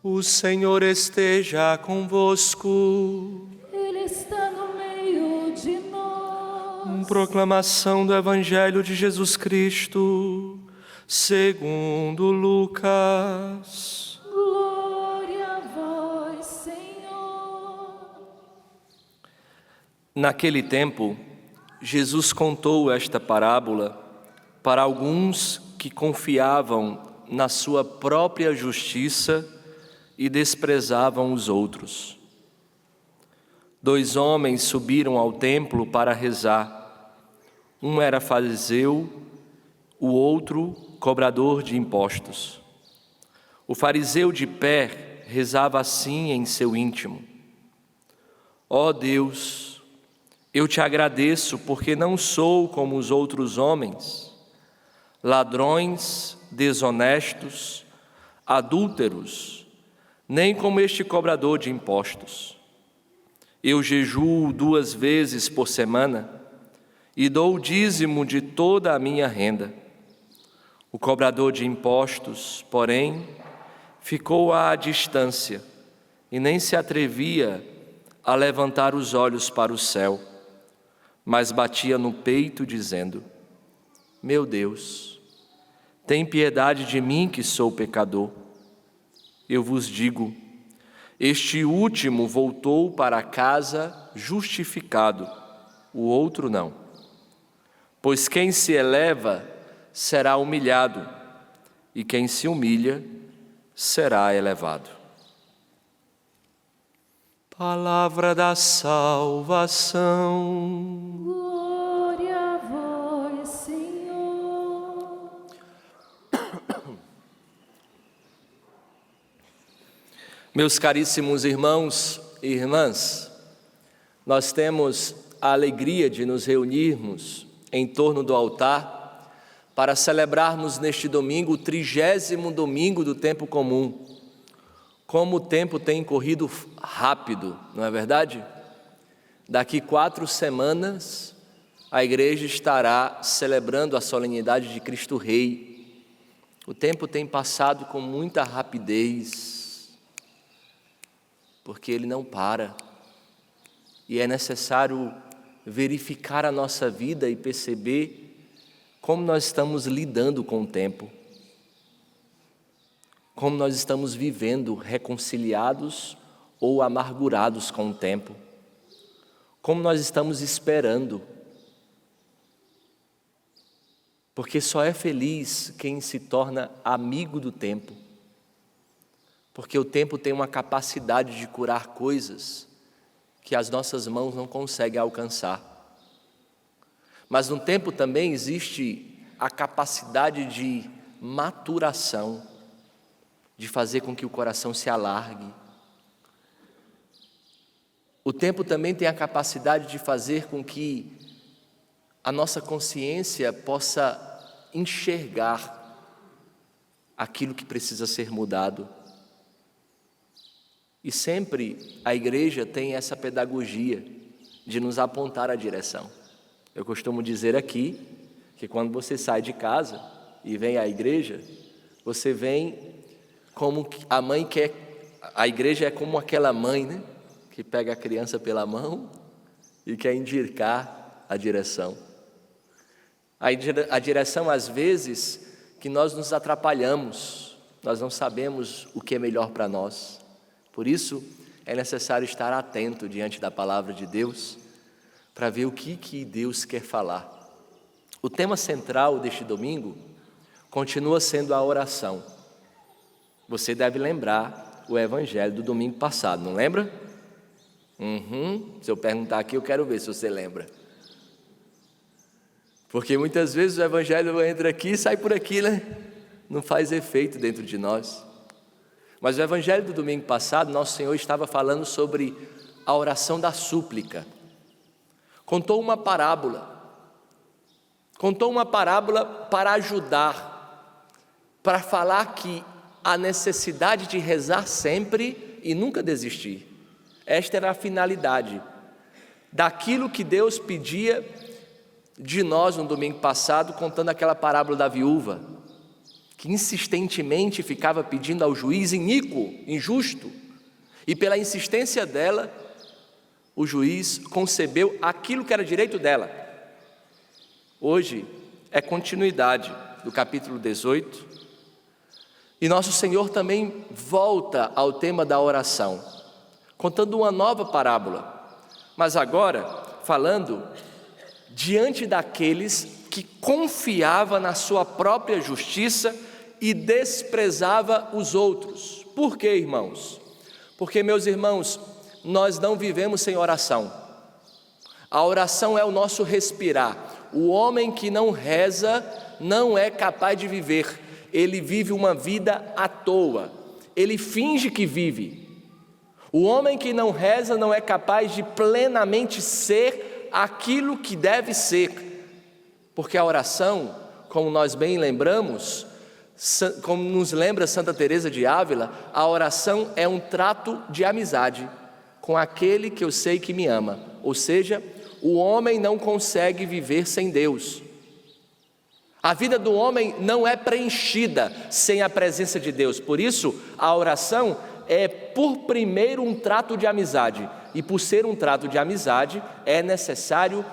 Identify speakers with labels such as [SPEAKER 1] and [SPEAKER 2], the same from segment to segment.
[SPEAKER 1] O Senhor esteja convosco.
[SPEAKER 2] Ele está no meio de nós.
[SPEAKER 1] Proclamação do Evangelho de Jesus Cristo, segundo Lucas.
[SPEAKER 2] Glória a vós, Senhor.
[SPEAKER 1] Naquele tempo, Jesus contou esta parábola para alguns que confiavam na sua própria justiça e desprezavam os outros. 2 homens subiram ao templo para rezar. Um era fariseu, o outro cobrador de impostos. O fariseu de pé rezava assim em seu íntimo: Ó Deus, eu te agradeço porque não sou como os outros homens, ladrões, desonestos, adúlteros, nem como este cobrador de impostos. Eu jejuo 2 vezes por semana e dou o dízimo de toda a minha renda. O cobrador de impostos, porém, ficou à distância e nem se atrevia a levantar os olhos para o céu, mas batia no peito dizendo: Meu Deus, tem piedade de mim que sou pecador. Eu vos digo, este último voltou para casa justificado, o outro não. Pois quem se eleva será humilhado, e quem se humilha será elevado. Palavra da salvação.
[SPEAKER 2] Glória a vós, Senhor.
[SPEAKER 1] Meus caríssimos irmãos e irmãs, nós temos a alegria de nos reunirmos em torno do altar para celebrarmos neste domingo o 30º domingo do tempo comum. Como o tempo tem corrido rápido, não é verdade? Daqui 4 semanas a igreja estará celebrando a solenidade de Cristo Rei. O tempo tem passado com muita rapidez, porque ele não para, e é necessário verificar a nossa vida e perceber como nós estamos lidando com o tempo, como nós estamos vivendo reconciliados ou amargurados com o tempo, como nós estamos esperando, porque só é feliz quem se torna amigo do tempo, porque o tempo tem uma capacidade de curar coisas que as nossas mãos não conseguem alcançar. Mas no tempo também existe a capacidade de maturação, de fazer com que o coração se alargue. O tempo também tem a capacidade de fazer com que a nossa consciência possa enxergar aquilo que precisa ser mudado. E sempre a igreja tem essa pedagogia de nos apontar a direção. Eu costumo dizer aqui que quando você sai de casa e vem à igreja, você vem como a mãe quer. A igreja é como aquela mãe, né, que pega a criança pela mão e quer indicar a direção. A direção, às vezes, que nós nos atrapalhamos, nós não sabemos o que é melhor para nós. Por isso, é necessário estar atento diante da palavra de Deus para ver o que Deus quer falar. O tema central deste domingo continua sendo a oração. Você deve lembrar o evangelho do domingo passado, não lembra? Se eu perguntar aqui, eu quero ver se você lembra. Porque muitas vezes o evangelho entra aqui e sai por aqui, né? Não faz efeito dentro de nós. Mas o evangelho do domingo passado, nosso Senhor estava falando sobre a oração da súplica. Contou uma parábola para ajudar, para falar que a necessidade de rezar sempre e nunca desistir. Esta era a finalidade daquilo que Deus pedia de nós no domingo passado, contando aquela parábola da viúva, que insistentemente ficava pedindo ao juiz iníquo, injusto, e pela insistência dela, o juiz concebeu aquilo que era direito dela. Hoje é continuidade do capítulo 18, e nosso Senhor também volta ao tema da oração, contando uma nova parábola, mas agora falando diante daqueles que confiava na sua própria justiça e desprezava os outros. Por quê, irmãos? Porque, meus irmãos, nós não vivemos sem oração. A oração é o nosso respirar. O homem que não reza não é capaz de viver. Ele vive uma vida à toa. Ele finge que vive. O homem que não reza não é capaz de plenamente ser aquilo que deve ser. Porque a oração, como nós bem lembramos, como nos lembra Santa Teresa de Ávila, a oração é um trato de amizade com aquele que eu sei que me ama. Ou seja, o homem não consegue viver sem Deus. A vida do homem não é preenchida sem a presença de Deus. Por isso, a oração é por primeiro um trato de amizade. E por ser um trato de amizade, é necessário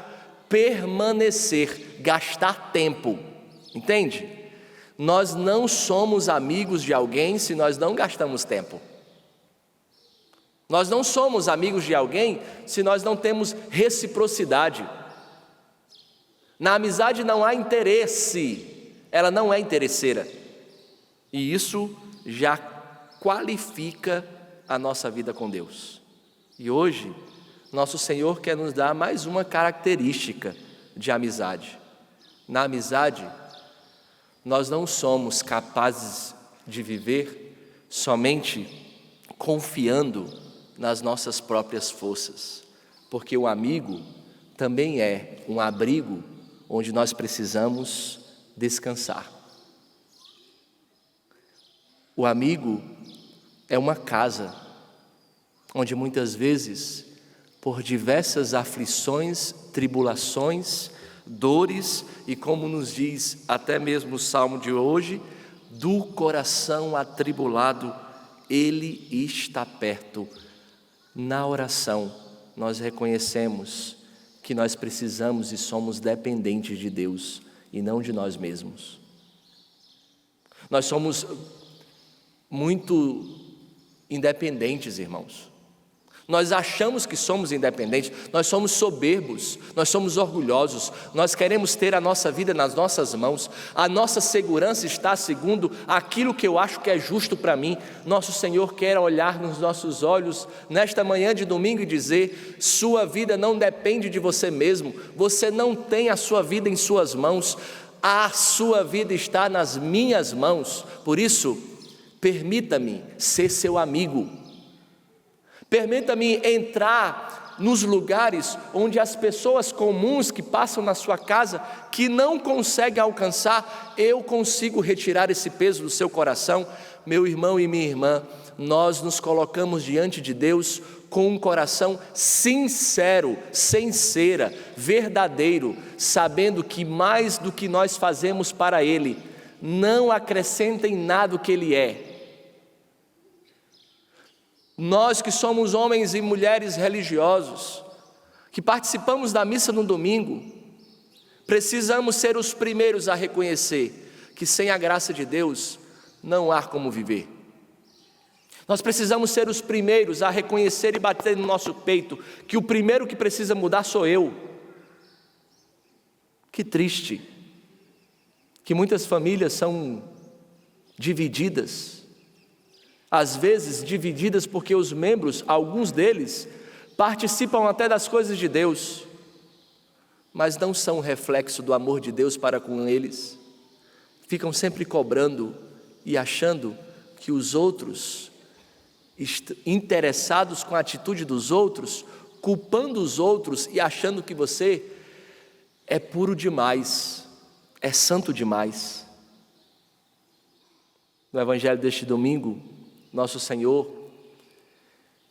[SPEAKER 1] permanecer, gastar tempo. Entende? Nós não somos amigos de alguém se nós não gastamos tempo. Nós não somos amigos de alguém se nós não temos reciprocidade. Na amizade não há interesse, ela não é interesseira. E isso já qualifica a nossa vida com Deus. E hoje, nosso Senhor quer nos dar mais uma característica de amizade. Na amizade, nós não somos capazes de viver somente confiando nas nossas próprias forças, porque o amigo também é um abrigo onde nós precisamos descansar. O amigo é uma casa onde muitas vezes, por diversas aflições, tribulações, dores e, como nos diz até mesmo o salmo de hoje, do coração atribulado, Ele está perto. Na oração, nós reconhecemos que nós precisamos e somos dependentes de Deus e não de nós mesmos. Nós somos muito independentes, irmãos. Nós achamos que somos independentes, nós somos soberbos, nós somos orgulhosos, nós queremos ter a nossa vida nas nossas mãos, a nossa segurança está segundo aquilo que eu acho que é justo para mim. Nosso Senhor quer olhar nos nossos olhos nesta manhã de domingo e dizer: sua vida não depende de você mesmo, você não tem a sua vida em suas mãos, a sua vida está nas minhas mãos. Por isso, permita-me ser seu amigo. Permita-me entrar nos lugares onde as pessoas comuns que passam na sua casa, que não conseguem alcançar, eu consigo retirar esse peso do seu coração. Meu irmão e minha irmã, nós nos colocamos diante de Deus com um coração sincero, sem cera, verdadeiro, sabendo que mais do que nós fazemos para Ele, não acrescenta em nada o que Ele é. Nós que somos homens e mulheres religiosos, que participamos da missa no domingo, precisamos ser os primeiros a reconhecer que sem a graça de Deus não há como viver. Nós precisamos ser os primeiros a reconhecer e bater no nosso peito que o primeiro que precisa mudar sou eu. Que triste que muitas famílias são divididas, às vezes divididas porque os membros, alguns deles, participam até das coisas de Deus, mas não são reflexo do amor de Deus para com eles. Ficam sempre cobrando e achando que os outros, interessados com a atitude dos outros, culpando os outros e achando que você é puro demais, é santo demais. No Evangelho deste domingo, nosso Senhor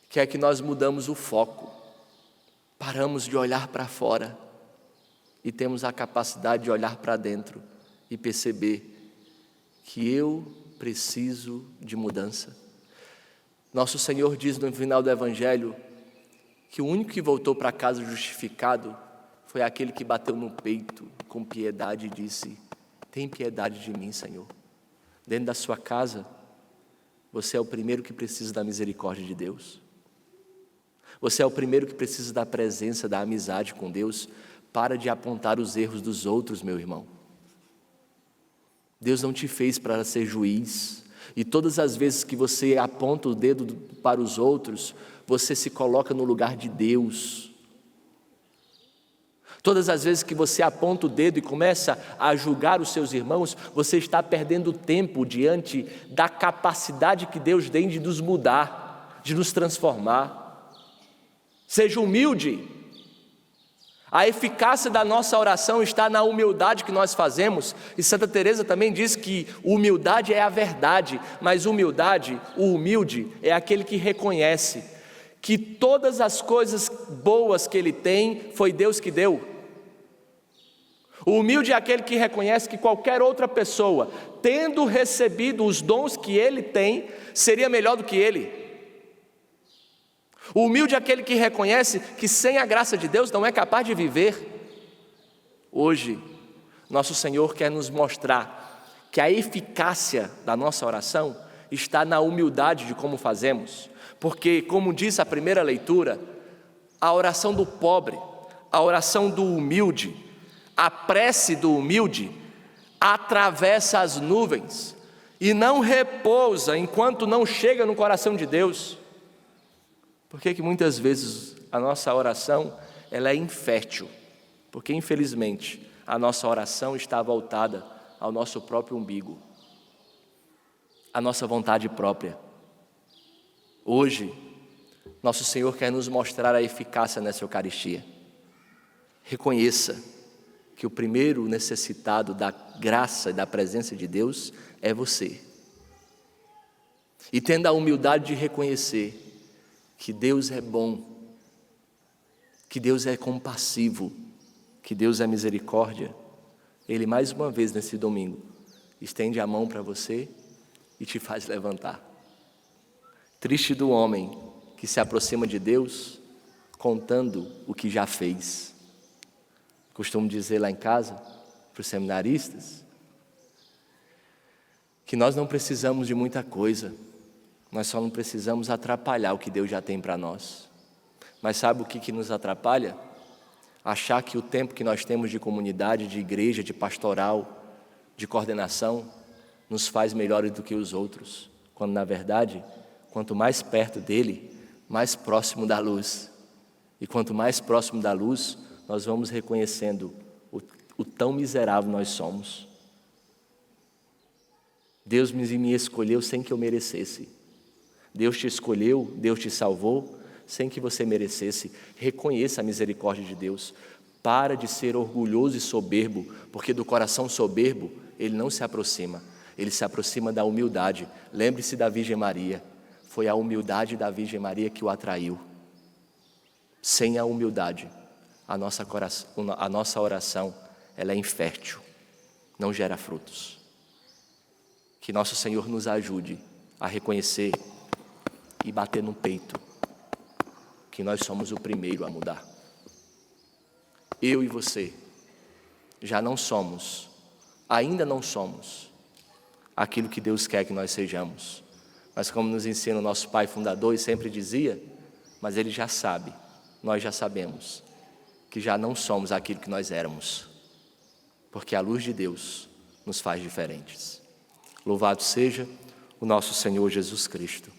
[SPEAKER 1] quer que nós mudamos o foco, paramos de olhar para fora e temos a capacidade de olhar para dentro e perceber que eu preciso de mudança. Nosso Senhor diz no final do Evangelho que o único que voltou para casa justificado foi aquele que bateu no peito com piedade e disse: tem piedade de mim, Senhor. Dentro da sua casa, você é o primeiro que precisa da misericórdia de Deus. Você é o primeiro que precisa da presença, da amizade com Deus. Para de apontar os erros dos outros, meu irmão. Deus não te fez para ser juiz. E todas as vezes que você aponta o dedo para os outros, você se coloca no lugar de Deus. Todas as vezes que você aponta o dedo e começa a julgar os seus irmãos, você está perdendo tempo diante da capacidade que Deus tem de nos mudar, de nos transformar. Seja humilde. A eficácia da nossa oração está na humildade que nós fazemos. E Santa Teresa também diz que humildade é a verdade, mas o humilde é aquele que reconhece que todas as coisas boas que ele tem, foi Deus que deu. O humilde é aquele que reconhece que qualquer outra pessoa, tendo recebido os dons que ele tem, seria melhor do que ele. O humilde é aquele que reconhece que sem a graça de Deus não é capaz de viver. Hoje, nosso Senhor quer nos mostrar que a eficácia da nossa oração está na humildade de como fazemos. Porque, como diz a primeira leitura, a oração do pobre, a oração do humilde, a prece do humilde atravessa as nuvens e não repousa enquanto não chega no coração de Deus. Por que muitas vezes a nossa oração ela é infértil? Porque infelizmente a nossa oração está voltada ao nosso próprio umbigo, à nossa vontade própria. Hoje, nosso Senhor quer nos mostrar a eficácia nessa Eucaristia. Reconheça que o primeiro necessitado da graça e da presença de Deus é você. E tendo a humildade de reconhecer que Deus é bom, que Deus é compassivo, que Deus é misericórdia, Ele mais uma vez nesse domingo estende a mão para você e te faz levantar. Triste do homem que se aproxima de Deus contando o que já fez. Costumo dizer lá em casa, para os seminaristas, que nós não precisamos de muita coisa, nós só não precisamos atrapalhar o que Deus já tem para nós. Mas sabe o que nos atrapalha? Achar que o tempo que nós temos de comunidade, de igreja, de pastoral, de coordenação, nos faz melhores do que os outros, quando na verdade, quanto mais perto dele, mais próximo da luz. E quanto mais próximo da luz, nós vamos reconhecendo o tão miserável nós somos. Deus me escolheu sem que eu merecesse. Deus te escolheu, Deus te salvou, sem que você merecesse. Reconheça a misericórdia de Deus. Para de ser orgulhoso e soberbo, porque do coração soberbo, ele não se aproxima. Ele se aproxima da humildade. Lembre-se da Virgem Maria. Foi a humildade da Virgem Maria que o atraiu. Sem a humildade, a nossa oração, ela é infértil, não gera frutos. Que nosso Senhor nos ajude a reconhecer e bater no peito que nós somos o primeiro a mudar. Eu e você já não somos, ainda não somos aquilo que Deus quer que nós sejamos. Mas como nos ensina o nosso pai fundador e sempre dizia, mas ele já sabe, nós já sabemos que já não somos aquilo que nós éramos, porque a luz de Deus nos faz diferentes. Louvado seja o nosso Senhor Jesus Cristo.